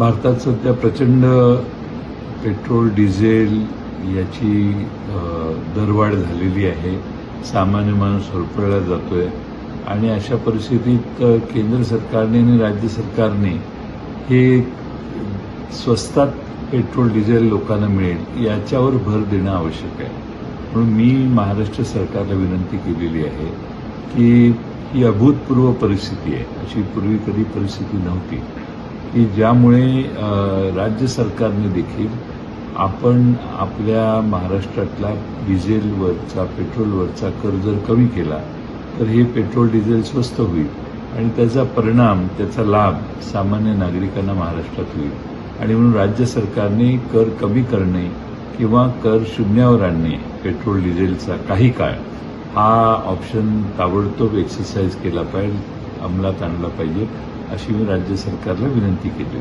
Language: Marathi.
भारतात सध्या प्रचंड पेट्रोल डिझेल याची दरवाढ झालेली आहे. सामान्य माणूस होरपळला जातोय आणि अशा परिस्थितीत केंद्र सरकारने आणि राज्य सरकारने हे स्वस्तात पेट्रोल डिझेल लोकांना मिळेल याच्यावर भर देणं आवश्यक आहे. म्हणून मी महाराष्ट्र सरकारला विनंती केलेली आहे की ही अभूतपूर्व परिस्थिती आहे, अशी पूर्वी कधी परिस्थिती नव्हती, की ज्यामुळे राज्य सरकारने देखील आपण आपल्या महाराष्ट्रातला डिझेलवरचा पेट्रोलवरचा कर जर कमी केला तर हे पेट्रोल डिझेल स्वस्त होईल आणि त्याचा परिणाम त्याचा लाभ सामान्य नागरिकांना महाराष्ट्रात होईल. आणि म्हणून राज्य सरकारने कर कमी करणे किंवा कर शून्यावर आणणे पेट्रोल डिझेलचा काही काळ हा ऑप्शन ताबडतोब एक्सरसाइज केला पाहिजे, अंमलात आणला पाहिजे, अशी मी राज्य सरकारला विनंती केली.